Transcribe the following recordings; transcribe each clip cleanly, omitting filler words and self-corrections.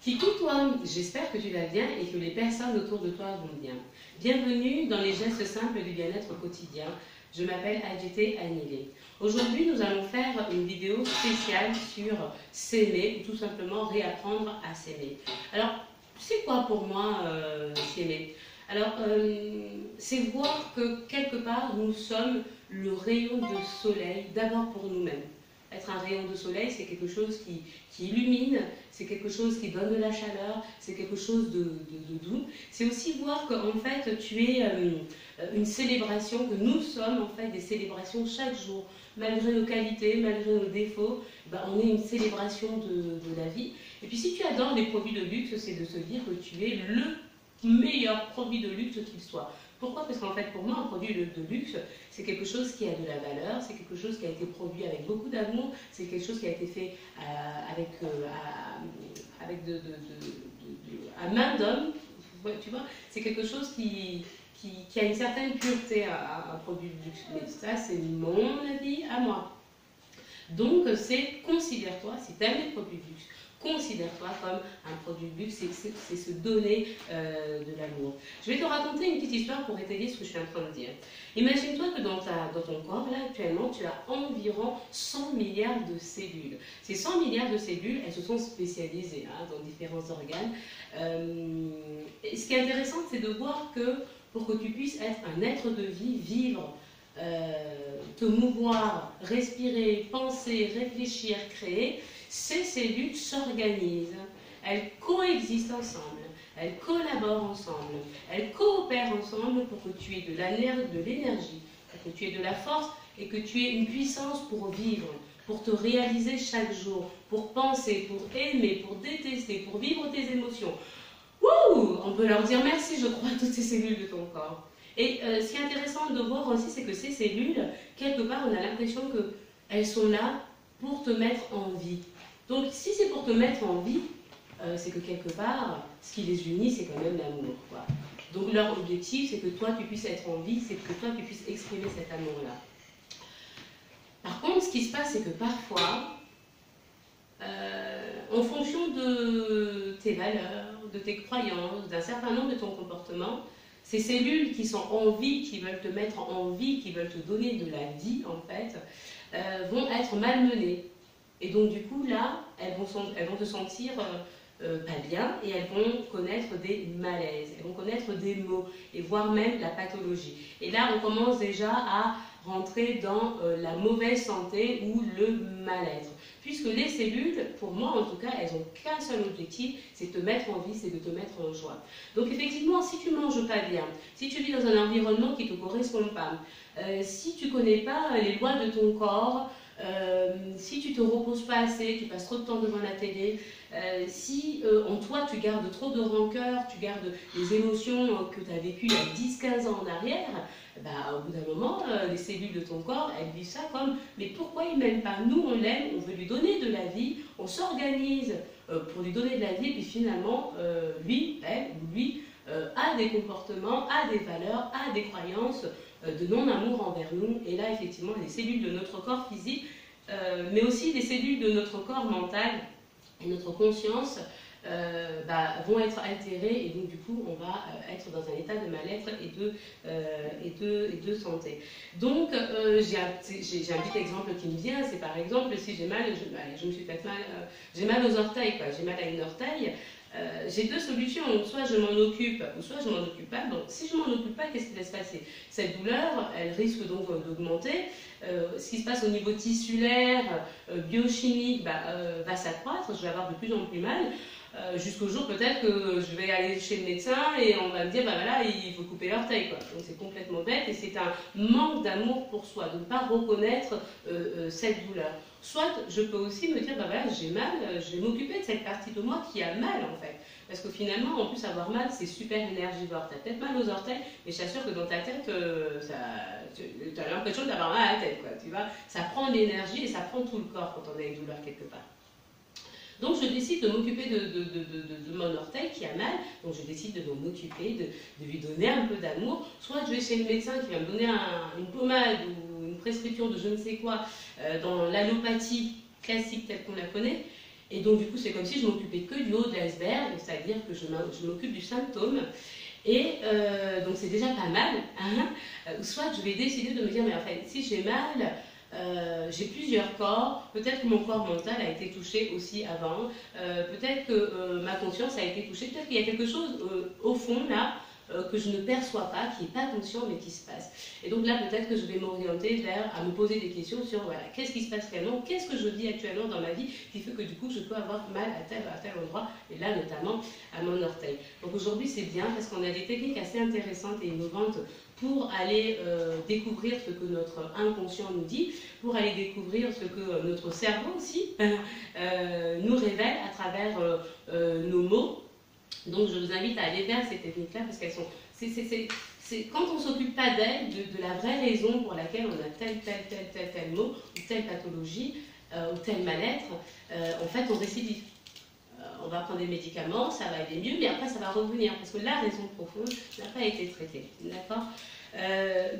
Kiki, toi, j'espère que tu vas bien et que les personnes autour de toi vont bien. Bienvenue dans les gestes simples du bien-être quotidien. Je m'appelle Adjete Anile. Aujourd'hui, nous allons faire une vidéo spéciale sur s'aimer ou tout simplement réapprendre à s'aimer. Alors, c'est quoi pour moi s'aimer? Alors, c'est voir que quelque part, nous sommes le rayon de soleil d'abord pour nous-mêmes. Être un rayon de soleil, c'est quelque chose qui illumine, c'est quelque chose qui donne de la chaleur, c'est quelque chose de doux. C'est aussi voir qu'en fait, tu es une célébration, que nous sommes en fait des célébrations chaque jour. Malgré nos qualités, malgré nos défauts, ben, on est une célébration de la vie. Et puis si tu adores les produits de luxe, c'est de se dire que tu es le meilleur produit de luxe qu'il soit. Pourquoi? Parce qu'en fait, pour moi, un produit de luxe, c'est quelque chose qui a de la valeur, c'est quelque chose qui a été produit avec beaucoup d'amour, c'est quelque chose qui a été fait avec à main d'homme, tu vois, c'est quelque chose qui a une certaine pureté à un produit de luxe. Mais ça, c'est mon avis à moi. Donc, c'est considère-toi, si tu aimes les produits de luxe, considère-toi comme un produit de luxe, c'est se donner de l'amour. Je vais te raconter une petite histoire pour étayer ce que je suis en train de dire. Imagine-toi que dans ton corps, là, actuellement, tu as environ 100 milliards de cellules. Ces 100 milliards de cellules, elles se sont spécialisées dans différents organes. Et ce qui est intéressant, c'est de voir que pour que tu puisses être un être de vie, vivre, te mouvoir, respirer, penser, réfléchir, créer, ces cellules s'organisent, elles coexistent ensemble, elles collaborent ensemble, elles coopèrent ensemble pour que tu aies de l'énergie, pour que tu aies de la force et que tu aies une puissance pour vivre, pour te réaliser chaque jour, pour penser, pour aimer, pour détester, pour vivre tes émotions. Wouh! On peut leur dire merci, je crois, à toutes ces cellules de ton corps. Et ce qui est intéressant de voir aussi, c'est que ces cellules, quelque part, on a l'impression qu'elles sont là pour te mettre en vie. Donc, si c'est pour te mettre en vie, c'est que quelque part, ce qui les unit, c'est quand même l'amour, quoi. Donc, leur objectif, c'est que toi, tu puisses être en vie, c'est que toi, tu puisses exprimer cet amour-là. Par contre, ce qui se passe, c'est que parfois, en fonction de tes valeurs, de tes croyances, d'un certain nombre de ton comportement, ces cellules qui sont en vie, qui veulent te mettre en vie, qui veulent te donner de la vie, en fait, vont être malmenées. Et donc, du coup, là, elles vont te sentir pas bien et elles vont connaître des malaises, elles vont connaître des maux et voire même la pathologie. Et là, on commence déjà à rentrer dans la mauvaise santé ou le mal-être. Puisque les cellules, pour moi en tout cas, elles n'ont qu'un seul objectif, c'est de te mettre en vie, c'est de te mettre en joie. Donc effectivement, si tu manges pas bien, si tu vis dans un environnement qui ne te correspond pas, si tu ne connais pas les lois de ton corps, si tu ne te reposes pas assez, tu passes trop de temps devant la télé, si en toi tu gardes trop de rancœur, tu gardes les émotions que tu as vécues il y a 10-15 ans en arrière, bah, au bout d'un moment, les cellules de ton corps, elles vivent ça comme « mais pourquoi il ne m'aime pas? Nous, on l'aime, on veut lui donner de la vie, on s'organise pour lui donner de la vie, et puis finalement, lui, elle ou lui, a des comportements, a des valeurs, a des croyances de non-amour envers nous. Et là, effectivement, les cellules de notre corps physique, mais aussi les cellules de notre corps mental et notre conscience, vont être altérées et donc du coup on va être dans un état de mal-être et de santé. Donc j'ai un petit exemple qui me vient, c'est par exemple si j'ai mal, je me suis fait mal, j'ai mal aux orteils, j'ai mal à une orteil. J'ai deux solutions, donc soit je m'en occupe ou soit je m'en occupe pas. Donc si je m'en occupe pas, qu'est-ce qui va se passer? Cette douleur, elle risque donc d'augmenter. Ce qui se passe au niveau tissulaire, biochimique, va s'accroître. Je vais avoir de plus en plus mal. Jusqu'au jour peut-être que je vais aller chez le médecin et on va me dire voilà, il faut couper l'orteil, quoi. Donc c'est complètement bête et c'est un manque d'amour pour soi, de ne pas reconnaître cette douleur. Soit je peux aussi me dire voilà, j'ai mal, je vais m'occuper de cette partie de moi qui a mal en fait. Parce que finalement, en plus avoir mal, c'est super énergivore. Tu as peut-être mal aux orteils, mais je t'assure que dans ta tête, tu as l'impression d'avoir mal à la tête, quoi, tu vois. Ça prend de l'énergie et ça prend tout le corps quand on a une douleur quelque part. Donc je décide de m'occuper de mon orteil qui a mal, donc je décide de m'en occuper, de lui donner un peu d'amour. Soit je vais chez le médecin qui va me donner une pommade ou une prescription de je ne sais quoi dans l'allopathie classique telle qu'on la connaît. Et donc du coup c'est comme si je m'occupais que du haut de l'iceberg, c'est-à-dire que je m'occupe du symptôme. Et donc c'est déjà pas mal, hein. Soit je vais décider de me dire, mais en fait, si j'ai mal, j'ai plusieurs corps, peut-être que mon corps mental a été touché aussi avant, peut-être que ma conscience a été touchée, peut-être qu'il y a quelque chose au fond là, que je ne perçois pas, qui n'est pas conscient mais qui se passe. Et donc là peut-être que je vais m'orienter vers à me poser des questions sur voilà, qu'est-ce qui se passe réellement, qu'est-ce que je vis actuellement dans ma vie qui fait que du coup je peux avoir mal à tel endroit, et là notamment à mon orteil. Donc aujourd'hui c'est bien parce qu'on a des techniques assez intéressantes et innovantes pour aller découvrir ce que notre inconscient nous dit, pour aller découvrir ce que notre cerveau aussi nous révèle à travers nos mots. Donc je vous invite à aller vers ces techniques-là parce qu'elles sont... C'est quand on ne s'occupe pas d'elles, de la vraie raison pour laquelle on a tel mot, ou telle pathologie, ou tel mal-être, en fait on récidive. On va prendre des médicaments, ça va aller mieux, mais après ça va revenir parce que la raison profonde n'a pas été traitée. D'accord ?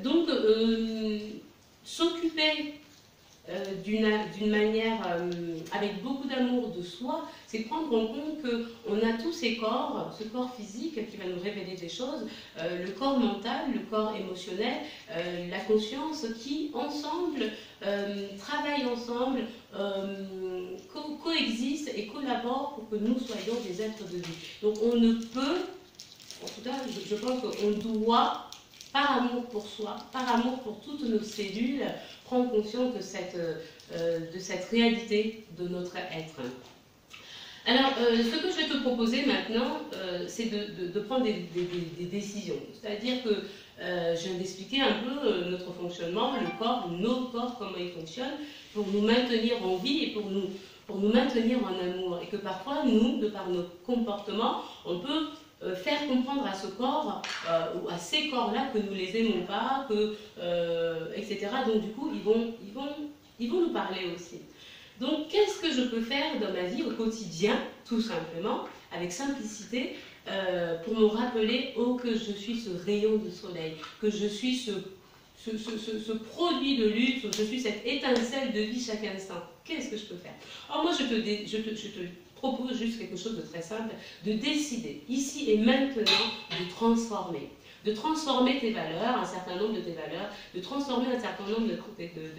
Donc s'occuper d'une manière avec beaucoup d'amour de soi, c'est prendre en compte qu'on a tous ces corps, ce corps physique qui va nous révéler des choses, le corps mental, le corps émotionnel, la conscience qui ensemble travaillent ensemble, coexistent et collaborent pour que nous soyons des êtres de vie. Donc on ne peut, en tout cas je pense qu'on doit, par amour pour soi, par amour pour toutes nos cellules, prendre conscience de cette réalité de notre être. Alors, ce que je vais te proposer maintenant, c'est de prendre des décisions. C'est-à-dire que je viens d'expliquer un peu notre fonctionnement, le corps, nos corps, comment ils fonctionnent, pour nous maintenir en vie et pour nous maintenir en amour. Et que parfois, nous, de par nos comportements, on peut faire comprendre à ce corps, ou à ces corps-là, que nous les aimons pas, etc. Donc du coup, ils vont nous parler aussi. Donc qu'est-ce que je peux faire dans ma vie au quotidien, tout simplement, avec simplicité, pour me rappeler que je suis ce rayon de soleil, que je suis ce produit de luxe, je suis cette étincelle de vie chaque instant. Qu'est-ce que je peux faire? Alors moi, je te propose juste quelque chose de très simple, de décider, ici et maintenant, de transformer tes valeurs, un certain nombre de tes valeurs, de transformer un certain nombre de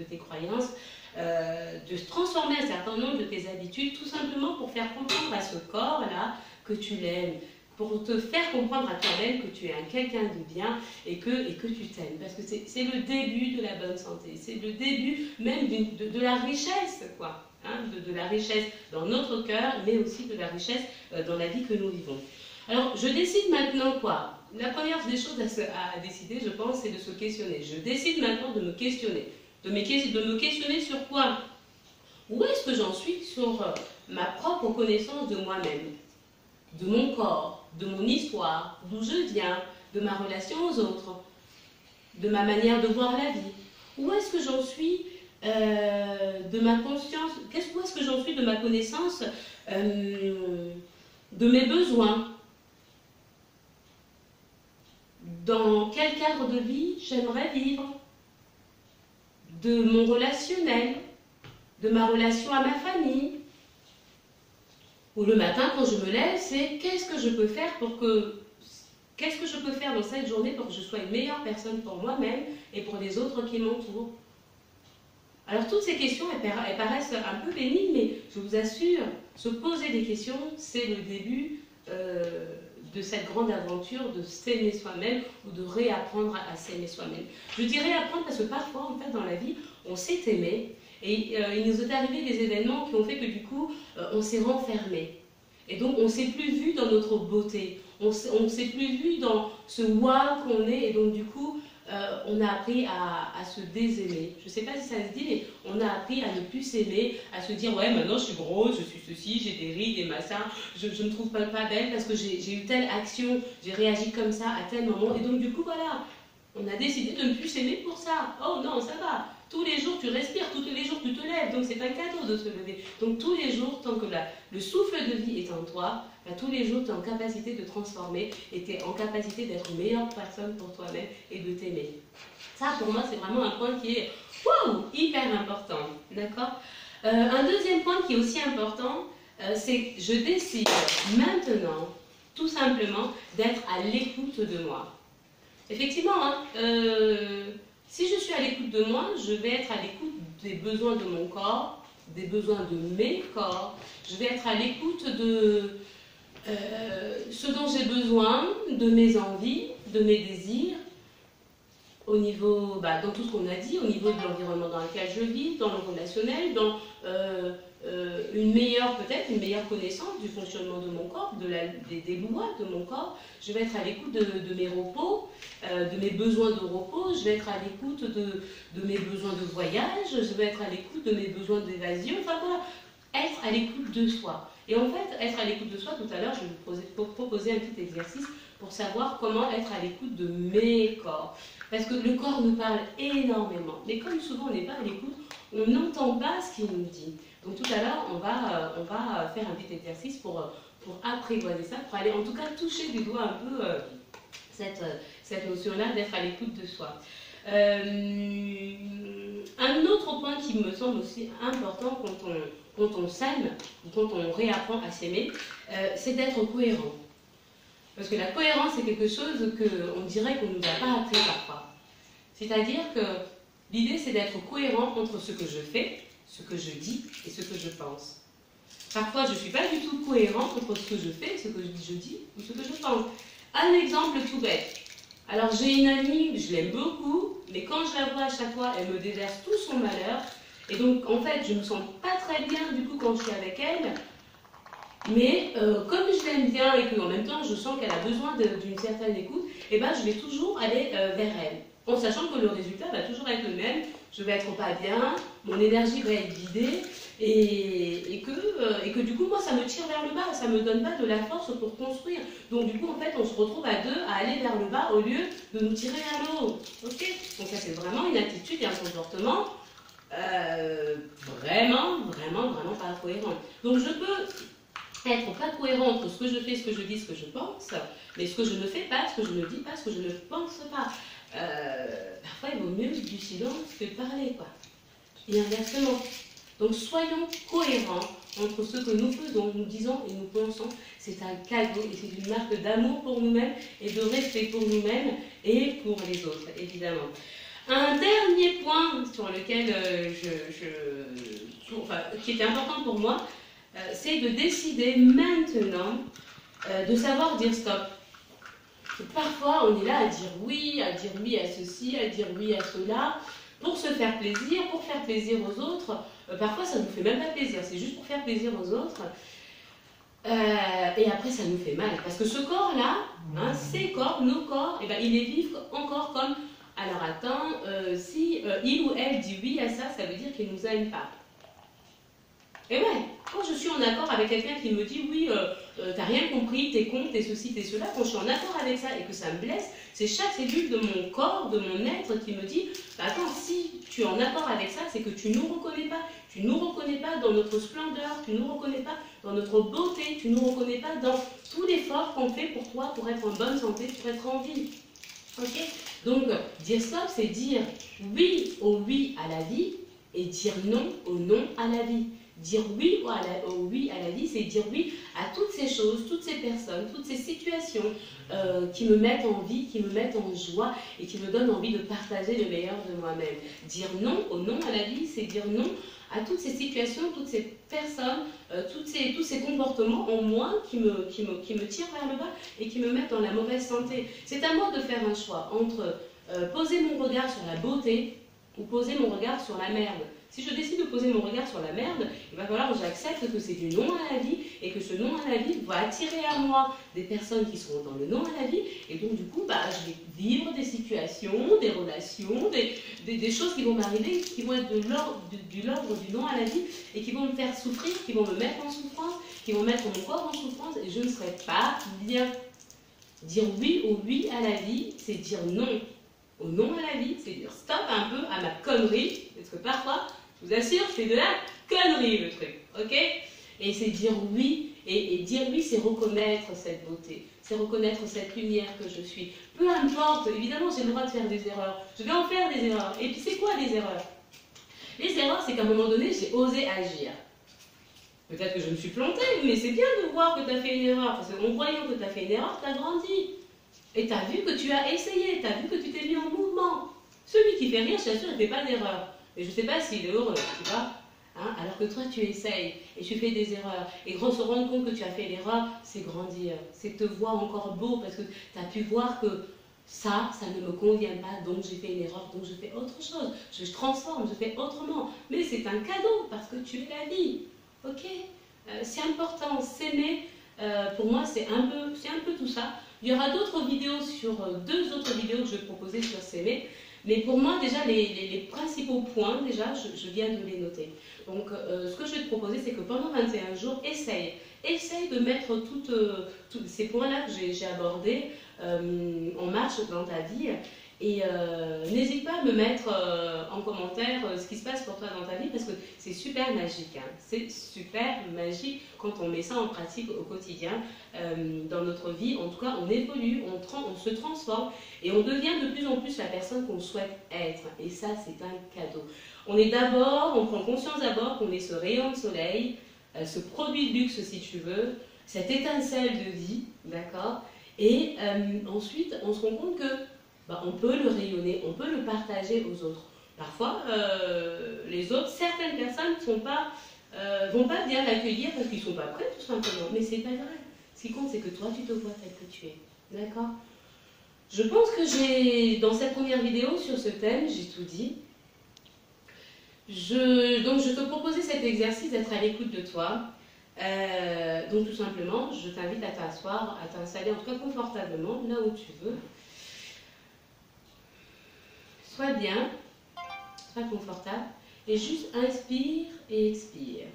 tes croyances, de transformer un certain nombre de tes habitudes, tout simplement pour faire comprendre à ce corps-là que tu l'aimes, pour te faire comprendre à toi-même que tu es quelqu'un de bien et que tu t'aimes. Parce que c'est le début de la bonne santé, c'est le début même de la richesse, quoi. Hein, de la richesse dans notre cœur, mais aussi de la richesse dans la vie que nous vivons. Alors, je décide maintenant quoi? La première des choses à décider, je pense, c'est de se questionner. Je décide maintenant de me questionner. De me questionner sur quoi? Où est-ce que j'en suis sur ma propre connaissance de moi-même, de mon corps, de mon histoire, d'où je viens, de ma relation aux autres, de ma manière de voir la vie? Où est-ce que j'en suis de ma conscience? Où est-ce que j'en suis de ma connaissance de mes besoins? Dans quel cadre de vie j'aimerais vivre? De mon relationnel, de ma relation à ma famille. Ou le matin, quand je me lève, c'est qu'est-ce que je peux faire dans cette journée pour que je sois une meilleure personne pour moi-même et pour les autres qui m'entourent. Alors toutes ces questions, elles paraissent un peu bénignes, mais je vous assure, se poser des questions, c'est le début de cette grande aventure de s'aimer soi-même ou de réapprendre à s'aimer soi-même. Je dis réapprendre parce que parfois, en fait, dans la vie, on s'est aimé et il nous est arrivé des événements qui ont fait que du coup, on s'est renfermé. Et donc, on ne s'est plus vu dans notre beauté, on ne s'est plus vu dans ce wow qu'on est, et donc du coup, on a appris à se désaimer. Je ne sais pas si ça se dit, mais on a appris à ne plus s'aimer, à se dire, ouais, maintenant je suis grosse, je suis ceci, j'ai des rides, des machins, je ne me trouve pas belle parce que j'ai eu telle action, j'ai réagi comme ça à tel moment, et donc du coup, voilà, on a décidé de ne plus s'aimer pour ça. Oh non, ça va. Tous les jours tu respires, tous les jours tu te lèves, donc c'est un cadeau de se lever. Donc tous les jours, tant que le souffle de vie est en toi, tous les jours tu es en capacité de transformer et tu es en capacité d'être une meilleure personne pour toi-même et de t'aimer. Ça pour moi c'est vraiment un point qui est hyper important. D'accord. Un deuxième point qui est aussi important, c'est je décide maintenant, tout simplement, d'être à l'écoute de moi. Effectivement, hein, si je suis à l'écoute de moi, je vais être à l'écoute des besoins de mon corps, des besoins de mes corps. Je vais être à l'écoute de ce dont j'ai besoin, de mes envies, de mes désirs, au niveau, dans tout ce qu'on a dit, au niveau de l'environnement dans lequel je vis, dans le relationnel, dans une meilleure connaissance du fonctionnement de mon corps, des lois de mon corps. Je vais être à l'écoute de mes repos, de mes besoins de repos, je vais être à l'écoute de mes besoins de voyage, je vais être à l'écoute de mes besoins d'évasion, enfin voilà, être à l'écoute de soi. Et en fait, être à l'écoute de soi, tout à l'heure, je vais vous proposer un petit exercice pour savoir comment être à l'écoute de mes corps. Parce que le corps nous parle énormément. Mais comme souvent on n'est pas à l'écoute, on n'entend pas ce qu'il nous dit. Donc tout à l'heure, on va faire un petit exercice pour apprivoiser ça, pour aller en tout cas toucher du doigt un peu cette notion-là d'être à l'écoute de soi. Un autre point qui me semble aussi important quand on s'aime, ou quand on réapprend à s'aimer, c'est d'être cohérent. Parce que la cohérence, c'est quelque chose qu'on dirait qu'on ne nous a pas appris parfois. C'est-à-dire que l'idée, c'est d'être cohérent entre ce que je fais, ce que je dis et ce que je pense. Parfois, je ne suis pas du tout cohérent entre ce que je fais, ce que je dis ou ce que je pense. Un exemple tout bête. Alors, j'ai une amie, je l'aime beaucoup, mais quand je la vois à chaque fois, elle me déverse tout son malheur. Et donc, en fait, je ne me sens pas très bien du coup quand je suis avec elle. Mais comme je l'aime bien et qu'en même temps je sens qu'elle a besoin d'une certaine écoute, et ben, je vais toujours aller vers elle. En sachant que le résultat va toujours être le même, je vais être pas bien, mon énergie va être vidée, et que du coup moi ça me tire vers le bas, ça me donne pas de la force pour construire. Donc du coup en fait on se retrouve à deux à aller vers le bas au lieu de nous tirer vers le haut. Ok. Donc ça c'est vraiment une attitude et un comportement vraiment pas cohérent. Donc je peux être pas cohérent entre ce que je fais, ce que je dis, ce que je pense, mais ce que je ne fais pas, ce que je ne dis pas, ce que je ne pense pas. Parfois, il vaut mieux du silence que de parler, quoi. Et inversement. Donc, soyons cohérents entre ce que nous faisons, nous disons et nous pensons. C'est un cadeau et c'est une marque d'amour pour nous-mêmes et de respect pour nous-mêmes et pour les autres, évidemment. Un dernier point sur lequel qui était important pour moi, c'est de décider maintenant de savoir dire stop. Parfois, on est là à dire oui à ceci, à dire oui à cela, pour se faire plaisir, pour faire plaisir aux autres. Parfois, ça ne nous fait même pas plaisir, c'est juste pour faire plaisir aux autres. Et après, ça nous fait mal. Parce que ce corps-là, hein, ces corps, nos corps, eh ben, ils les vivent encore comme... Alors attends, si il ou elle dit oui à ça, ça veut dire qu'il ne nous aime pas. Et ouais, quand je suis en accord avec quelqu'un qui me dit oui, t'as rien compris, t'es con, t'es ceci, t'es cela, quand je suis en accord avec ça et que ça me blesse, c'est chaque cellule de mon corps, de mon être qui me dit attends, si tu es en accord avec ça, c'est que tu ne nous reconnais pas. Tu ne nous reconnais pas dans notre splendeur, tu ne nous reconnais pas dans notre beauté, tu ne nous reconnais pas dans tout l'effort qu'on fait pour toi, pour être en bonne santé, pour être en vie. Ok. Donc, dire stop, c'est dire oui au oui à la vie et dire non au non à la vie. Dire oui au oui à la vie, c'est dire oui à toutes ces choses, toutes ces personnes, toutes ces situations qui me mettent en vie, qui me mettent en joie et qui me donnent envie de partager le meilleur de moi-même. Dire non au non à la vie, c'est dire non à toutes ces situations, toutes ces personnes, tous ces comportements en moi qui me tirent vers le bas et qui me mettent dans la mauvaise santé. C'est à moi de faire un choix entre poser mon regard sur la beauté ou poser mon regard sur la merde. Si je décide de poser mon regard sur la merde, il va falloir que j'accepte que c'est du non à la vie et que ce non à la vie va attirer à moi des personnes qui seront dans le non à la vie et donc du coup je vais vivre des situations, des relations, des choses qui vont m'arriver, qui vont être de l'ordre du non à la vie et qui vont me faire souffrir, qui vont me mettre en souffrance, qui vont mettre mon corps en souffrance et je ne serai pas bien. Dire oui au oui à la vie, c'est dire non au non à la vie, c'est dire stop un peu à ma connerie, parce que parfois, je vous assure, c'est de la connerie le truc, ok? Et c'est dire oui, et dire oui, c'est reconnaître cette beauté, c'est reconnaître cette lumière que je suis. Peu importe, évidemment, j'ai le droit de faire des erreurs, je vais en faire des erreurs. Et puis c'est quoi les erreurs? Les erreurs, c'est qu'à un moment donné, j'ai osé agir. Peut-être que je me suis plantée, mais c'est bien de voir que tu as fait une erreur, parce qu'en voyant que tu as fait une erreur, tu as grandi. Et tu as vu que tu as essayé, tu as vu que tu t'es mis en mouvement. Celui qui fait rire, je t'assure, il ne fait pas d'erreur. Mais je ne sais pas s'il est heureux, tu vois. Hein, alors que toi, tu essayes et tu fais des erreurs. Et se rendre compte que tu as fait l'erreur, c'est grandir. C'est te voir encore beau parce que tu as pu voir que ça ne me convient pas, donc j'ai fait une erreur, donc je fais autre chose. Je transforme, je fais autrement. Mais c'est un cadeau parce que tu es la vie. Ok, c'est important, s'aimer, pour moi c'est un peu tout ça. Il y aura d'autres vidéos deux autres vidéos que je vais proposer sur s'aimer, mais pour moi déjà les principaux points, déjà je viens de les noter. Donc ce que je vais te proposer, c'est que pendant 21 jours, essaye de mettre tous ces points-là que j'ai abordés en marche dans ta vie. Et n'hésite pas à me mettre en commentaire ce qui se passe pour toi dans ta vie parce que c'est super magique. Hein. C'est super magique quand on met ça en pratique au quotidien dans notre vie. En tout cas, on évolue, on se transforme et on devient de plus en plus la personne qu'on souhaite être. Et ça, c'est un cadeau. On prend conscience d'abord qu'on est ce rayon de soleil, ce produit de luxe si tu veux, cette étincelle de vie, d'accord. Et ensuite, on se rend compte que on peut le rayonner, on peut le partager aux autres. Parfois, les autres, certaines personnes vont pas bien l'accueillir parce qu'ils ne sont pas prêts tout simplement. Mais c'est pas grave. Ce qui compte, c'est que toi, tu te vois tel que tu es. D'accord? Je pense que dans cette première vidéo sur ce thème, j'ai tout dit. Donc, je te proposais cet exercice d'être à l'écoute de toi. Donc, tout simplement, je t'invite à t'asseoir, à t'installer en tout cas confortablement, là où tu veux. Sois bien, sois confortable et juste inspire et expire.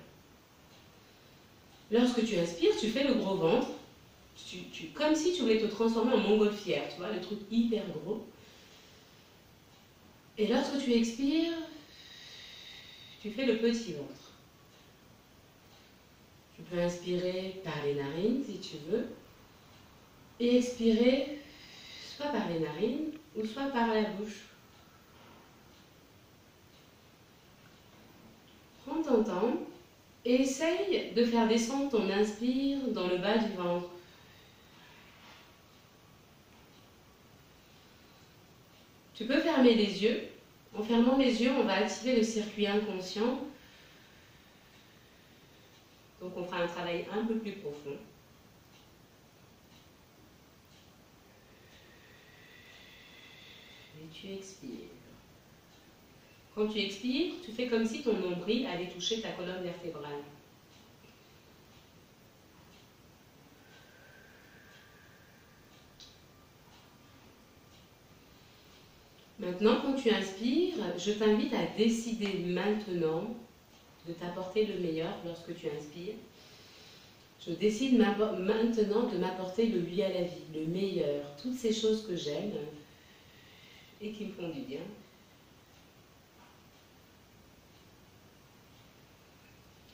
Lorsque tu inspires, tu fais le gros ventre, comme si tu voulais te transformer en montgolfière, tu vois, le truc hyper gros. Et lorsque tu expires, tu fais le petit ventre. Tu peux inspirer par les narines si tu veux et expirer soit par les narines ou soit par la bouche. Prends ton temps et essaye de faire descendre ton inspire dans le bas du ventre. Tu peux fermer les yeux. En fermant les yeux, on va activer le circuit inconscient. Donc on fera un travail un peu plus profond. Et tu expires. Quand tu expires, tu fais comme si ton nombril allait toucher ta colonne vertébrale. Maintenant, quand tu inspires, je t'invite à décider maintenant de t'apporter le meilleur lorsque tu inspires. Je décide maintenant de m'apporter le oui à la vie, le meilleur, toutes ces choses que j'aime et qui me font du bien.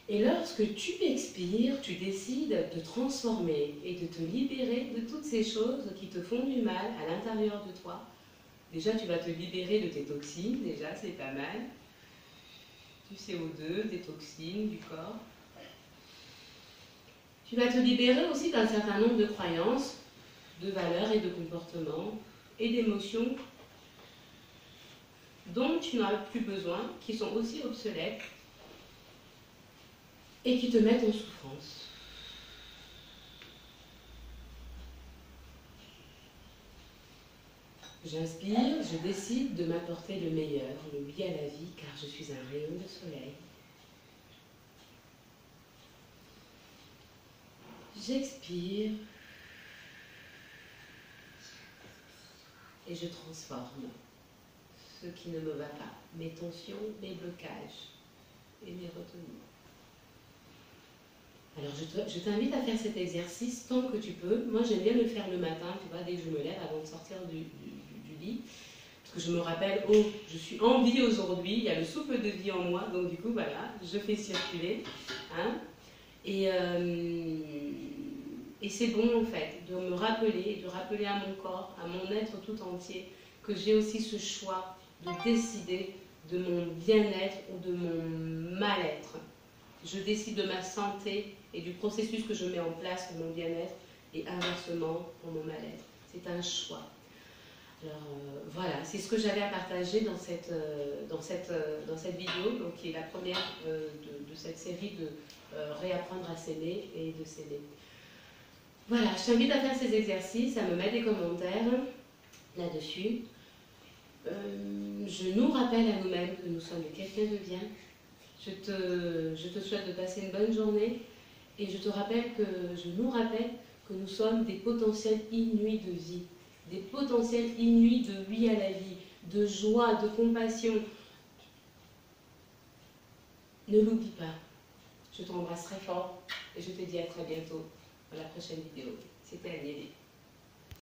Et lorsque tu expires, tu décides de transformer et de te libérer de toutes ces choses qui te font du mal à l'intérieur de toi. Déjà, tu vas te libérer de tes toxines, déjà, c'est pas mal. Du CO2, des toxines, du corps. Tu vas te libérer aussi d'un certain nombre de croyances, de valeurs et de comportements et d'émotions dont tu n'as plus besoin, qui sont aussi obsolètes et qui te mettent en souffrance. J'inspire, je décide de m'apporter le meilleur, le oui à la vie, car je suis un rayon de soleil. J'expire et je transforme ce qui ne me va pas, mes tensions, mes blocages et mes retenues. Alors je t'invite à faire cet exercice tant que tu peux. Moi j'aime bien le faire le matin, tu vois, dès que je me lève avant de sortir du lit. Parce que je me rappelle, oh, je suis en vie aujourd'hui, il y a le souffle de vie en moi, donc du coup voilà, je fais circuler. Hein, et c'est bon en fait, de me rappeler, de rappeler à mon corps, à mon être tout entier, que j'ai aussi ce choix de décider de mon bien-être ou de mon mal-être. Je décide de ma santé et du processus que je mets en place pour mon bien-être et inversement pour mon mal-être. C'est un choix. Alors voilà, c'est ce que j'avais à partager dans cette vidéo, donc, qui est la première de cette série de réapprendre à s'aimer et de s'aimer. Voilà, je t'invite à faire ces exercices, à me mettre des commentaires là-dessus. Je nous rappelle à nous-mêmes que nous sommes quelqu'un de bien. Je te souhaite de passer une bonne journée et je nous rappelle que nous sommes des potentiels inouïs de vie, des potentiels inouïs de vie à la vie, de joie, de compassion. Ne l'oublie pas. Je t'embrasse très fort et je te dis à très bientôt dans la prochaine vidéo. C'était Agnès.